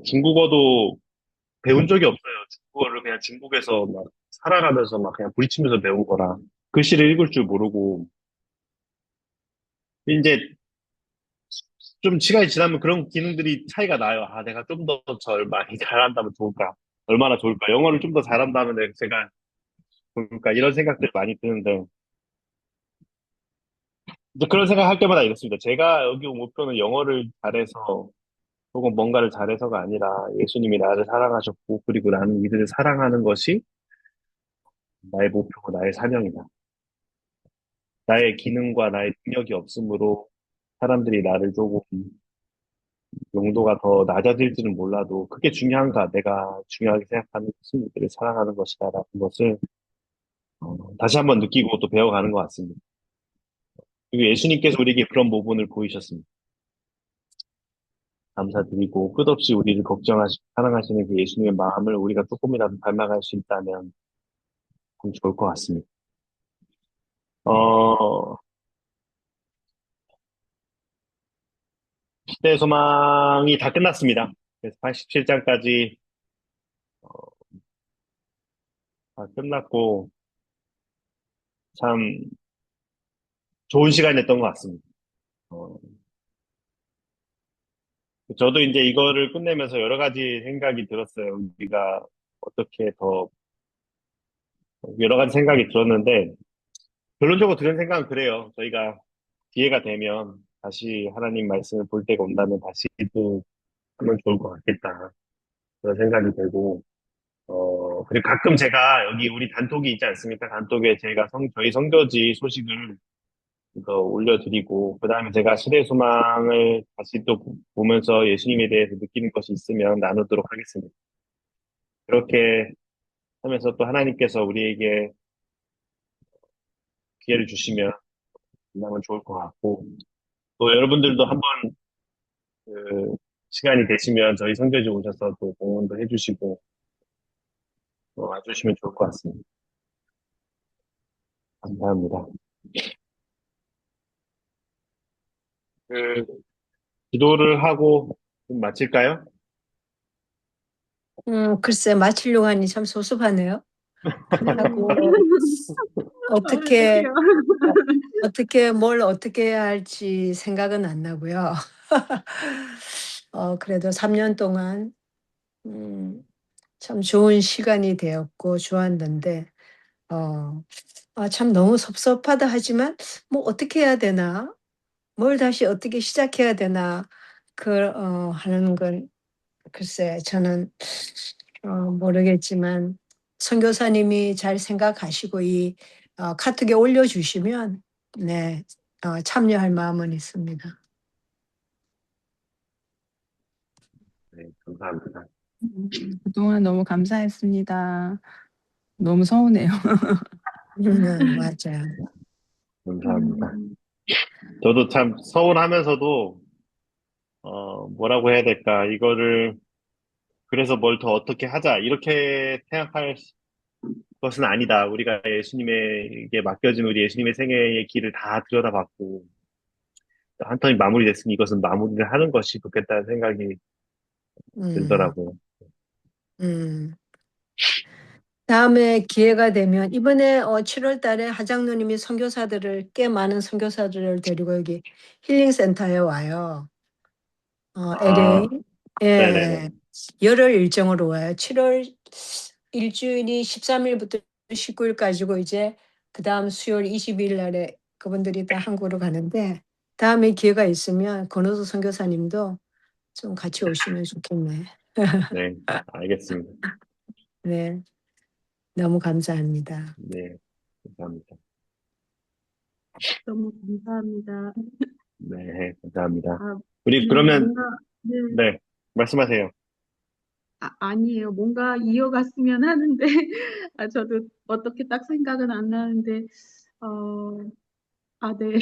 [SPEAKER 1] 중국어도 배운 적이 없어요. 중국어를 그냥 중국에서 막 살아가면서 막 그냥 부딪히면서 배운 거라 글씨를 읽을 줄 모르고 이제 좀 시간이 지나면 그런 기능들이 차이가 나요. 내가 좀 더 절 많이 잘한다면 좋을까? 얼마나 좋을까? 영어를 좀 더 잘한다면 제가 좋을까? 이런 생각들 많이 드는데 이제 그런 생각 할 때마다 이렇습니다. 제가 여기 온 목표는 영어를 잘해서 혹은 뭔가를 잘해서가 아니라 예수님이 나를 사랑하셨고 그리고 나는 이들을 사랑하는 것이 나의 목표고 나의 사명이다. 나의 기능과 나의 능력이 없으므로 사람들이 나를 조금 용도가 더 낮아질지는 몰라도 그게 중요한가? 내가 중요하게 생각하는 것은 이들을 사랑하는 것이다라는 것을 다시 한번 느끼고 또 배워가는 것 같습니다. 그리고 예수님께서 우리에게 그런 모본을 보이셨습니다. 감사드리고 끝없이 우리를 사랑하시는 그 예수님의 마음을 우리가 조금이라도 닮아갈 수 있다면 참 좋을 것 같습니다. 어, 시대 소망이 다 끝났습니다. 그래서 87장까지 다 끝났고 참 좋은 시간이었던 것 같습니다. 어, 저도 이제 이거를 끝내면서 여러 가지 생각이 들었어요. 우리가 어떻게 더 여러 가지 생각이 들었는데 결론적으로 드는 생각은 그래요. 저희가 기회가 되면 다시 하나님 말씀을 볼 때가 온다면 다시 또 하면 좋을 것 같겠다. 그런 생각이 들고, 그리고 가끔 제가 여기 우리 단톡이 있지 않습니까? 단톡에 제가 저희 선교지 소식을 이거 올려드리고, 그 다음에 제가 시대 소망을 다시 또 보면서 예수님에 대해서 느끼는 것이 있으면 나누도록 하겠습니다. 그렇게 하면서 또 하나님께서 우리에게 기회를 주시면 만나면 좋을 것 같고, 또 여러분들도 한번 그 시간이 되시면 저희 선교지 오셔서 또 공헌도 해주시고 와주시면 좋을 것 같습니다. 감사합니다. 그 기도를 하고 좀 마칠까요?
[SPEAKER 2] 글쎄, 마치려고 하니 참 섭섭하네요.
[SPEAKER 5] 네.
[SPEAKER 2] 하고, 어떻게,
[SPEAKER 5] 어떡해요.
[SPEAKER 2] 뭘 어떻게 해야 할지 생각은 안 나고요. 그래도 3년 동안, 음, 참 좋은 시간이 되었고 좋았는데, 어, 참 너무 섭섭하다 하지만, 뭐 어떻게 해야 되나? 뭘 다시 어떻게 시작해야 되나? 하는 건 글쎄, 저는 모르겠지만 선교사님이 잘 생각하시고 이 카톡에 올려주시면 네, 참여할 마음은 있습니다.
[SPEAKER 1] 네, 감사합니다.
[SPEAKER 4] 그동안 너무 감사했습니다. 너무 서운해요.
[SPEAKER 2] 맞아요.
[SPEAKER 1] 감사합니다. 저도 참 서운하면서도 뭐라고 해야 될까? 이거를 그래서 뭘 더 어떻게 하자 이렇게 생각할 것은 아니다. 우리가 예수님에게 맡겨진 우리 예수님의 생애의 길을 다 들여다봤고 한 턴이 마무리됐으니 이것은 마무리를 하는 것이 좋겠다는 생각이
[SPEAKER 2] 음,
[SPEAKER 1] 들더라고요.
[SPEAKER 2] 음. 다음에 기회가 되면 이번에 7월 달에 하장로님이 선교사들을 꽤 많은 선교사들을 데리고 여기 힐링센터에 와요.
[SPEAKER 1] 아,
[SPEAKER 2] LA. 예.
[SPEAKER 1] 네네네.
[SPEAKER 2] 열흘 일정으로 와요. 7월 일주일이 13일부터 19일까지고 이제 그다음 수요일 22일 날에 그분들이 다 한국으로 가는데 다음에 기회가 있으면 권호수 선교사님도 좀 같이 오시면 좋겠네.
[SPEAKER 1] 네, 알겠습니다.
[SPEAKER 2] 네. 너무 감사합니다.
[SPEAKER 1] 네, 감사합니다.
[SPEAKER 5] 너무 감사합니다.
[SPEAKER 1] 네, 감사합니다.
[SPEAKER 5] 아,
[SPEAKER 1] 우리
[SPEAKER 5] 네,
[SPEAKER 1] 그러면,
[SPEAKER 5] 뭔가, 네,
[SPEAKER 1] 네, 말씀하세요.
[SPEAKER 5] 아니에요. 뭔가 이어갔으면 하는데, 저도 어떻게 딱 생각은 안 나는데, 어, 네.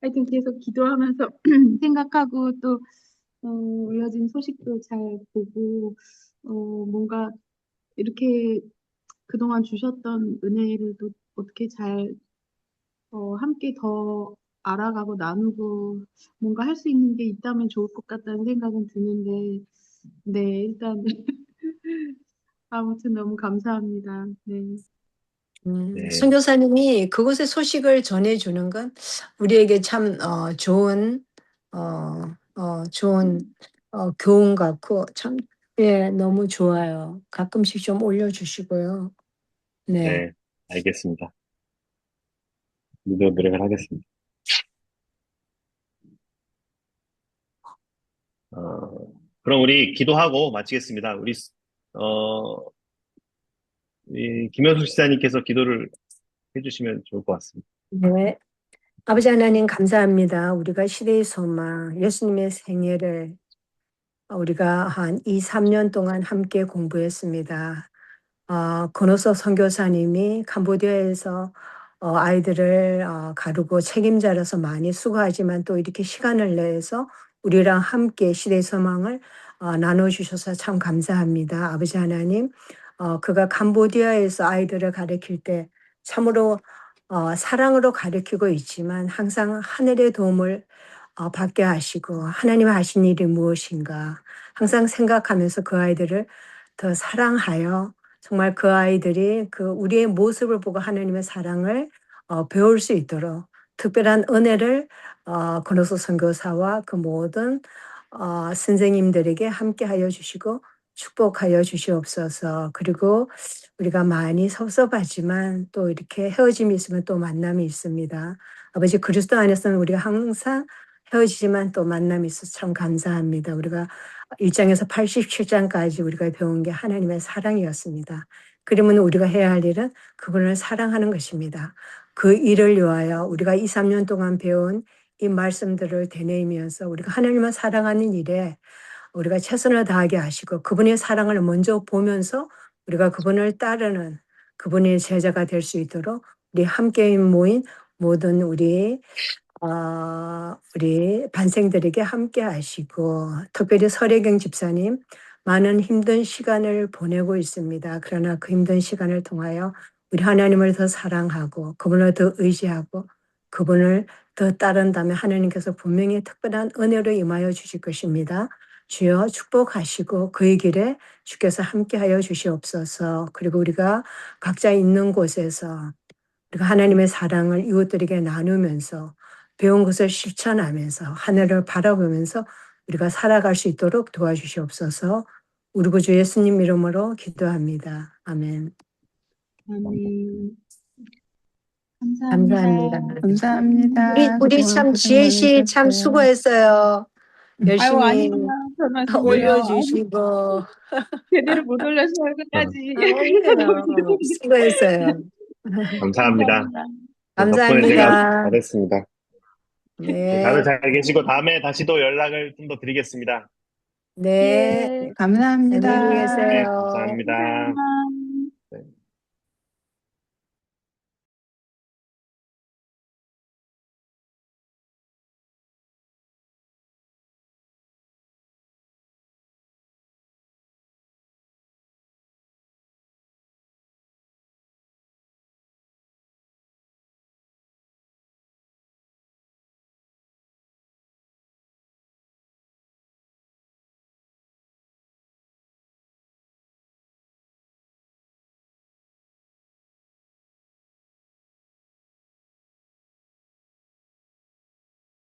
[SPEAKER 5] 하여튼 계속 기도하면서 생각하고 또, 이어진 소식도 잘 보고, 뭔가 이렇게 그동안 주셨던 은혜를 또 어떻게 잘, 함께 더 알아가고 나누고 뭔가 할 수 있는 게 있다면 좋을 것 같다는 생각은 드는데, 네, 일단, 아무튼 너무 감사합니다. 네.
[SPEAKER 1] 네,
[SPEAKER 2] 선교사님이 그곳의 소식을 전해주는 건 우리에게 참 좋은 교훈 같고 참 예, 너무 좋아요. 가끔씩 좀 올려주시고요. 네.
[SPEAKER 1] 네, 알겠습니다. 믿어 노력을 하겠습니다. 어, 그럼 우리 기도하고 마치겠습니다. 어, 우리 김현숙 시사님께서 기도를 해주시면 좋을 것 같습니다.
[SPEAKER 2] 네. 아버지 하나님 감사합니다. 우리가 시대의 소망, 예수님의 생애를 우리가 한 2, 3년 동안 함께 공부했습니다. 권호서 선교사님이 캄보디아에서 아이들을 가르고 책임자로서 많이 수고하지만 또 이렇게 시간을 내서 우리랑 함께 시대의 소망을 나눠주셔서 참 감사합니다. 아버지 하나님, 그가 캄보디아에서 아이들을 가르칠 때 참으로 사랑으로 가르치고 있지만 항상 하늘의 도움을 받게 하시고 하나님 하신 일이 무엇인가 항상 생각하면서 그 아이들을 더 사랑하여 정말 그 아이들이 그 우리의 모습을 보고 하나님의 사랑을 배울 수 있도록 특별한 은혜를 권호수 선교사와 그 모든 선생님들에게 함께하여 주시고 축복하여 주시옵소서. 그리고 우리가 많이 섭섭하지만 또 이렇게 헤어짐이 있으면 또 만남이 있습니다. 아버지 그리스도 안에서는 우리가 항상 헤어지지만 또 만남이 있어서 참 감사합니다. 우리가 1장에서 87장까지 우리가 배운 게 하나님의 사랑이었습니다. 그러면 우리가 해야 할 일은 그분을 사랑하는 것입니다. 그 일을 위하여 우리가 2, 3년 동안 배운 이 말씀들을 되뇌이면서 우리가 하나님을 사랑하는 일에 우리가 최선을 다하게 하시고 그분의 사랑을 먼저 보면서 우리가 그분을 따르는 그분의 제자가 될 수 있도록 우리 함께 모인 모든 우리 반생들에게 함께 하시고, 특별히 설혜경 집사님 많은 힘든 시간을 보내고 있습니다. 그러나 그 힘든 시간을 통하여 우리 하나님을 더 사랑하고 그분을 더 의지하고 그분을 더 따른다면 하나님께서 분명히 특별한 은혜로 임하여 주실 것입니다. 주여 축복하시고 그의 길에 주께서 함께하여 주시옵소서. 그리고 우리가 각자 있는 곳에서 우리가 하나님의 사랑을 이웃들에게 나누면서 배운 것을 실천하면서 하늘을 바라보면서 우리가 살아갈 수 있도록 도와주시옵소서. 우리 구주 예수님 이름으로 기도합니다. 아멘.
[SPEAKER 5] 아멘.
[SPEAKER 2] 감사합니다.
[SPEAKER 5] 감사합니다.
[SPEAKER 4] 감사합니다.
[SPEAKER 2] 우리
[SPEAKER 4] 그동안
[SPEAKER 2] 참
[SPEAKER 4] 고생
[SPEAKER 2] 지혜 씨 참
[SPEAKER 4] 많으셨어요.
[SPEAKER 2] 수고했어요.
[SPEAKER 5] 아유,
[SPEAKER 2] 열심히
[SPEAKER 5] 아니요. 별 말씀을요.
[SPEAKER 2] 올려주시고.
[SPEAKER 5] 제대로 못 올렸어요, 끝까지.
[SPEAKER 2] 아니에요. 수고했어요.
[SPEAKER 1] 감사합니다.
[SPEAKER 5] 감사합니다.
[SPEAKER 1] 덕분에 제가
[SPEAKER 2] 감사합니다.
[SPEAKER 1] 잘했습니다. 다들
[SPEAKER 2] 네.
[SPEAKER 1] 잘 계시고 다음에 다시 또 연락을 좀 더 드리겠습니다.
[SPEAKER 2] 네.
[SPEAKER 5] 예,
[SPEAKER 4] 감사합니다.
[SPEAKER 2] 안녕히
[SPEAKER 1] 네,
[SPEAKER 2] 계세요.
[SPEAKER 1] 감사합니다.
[SPEAKER 5] 감사합니다.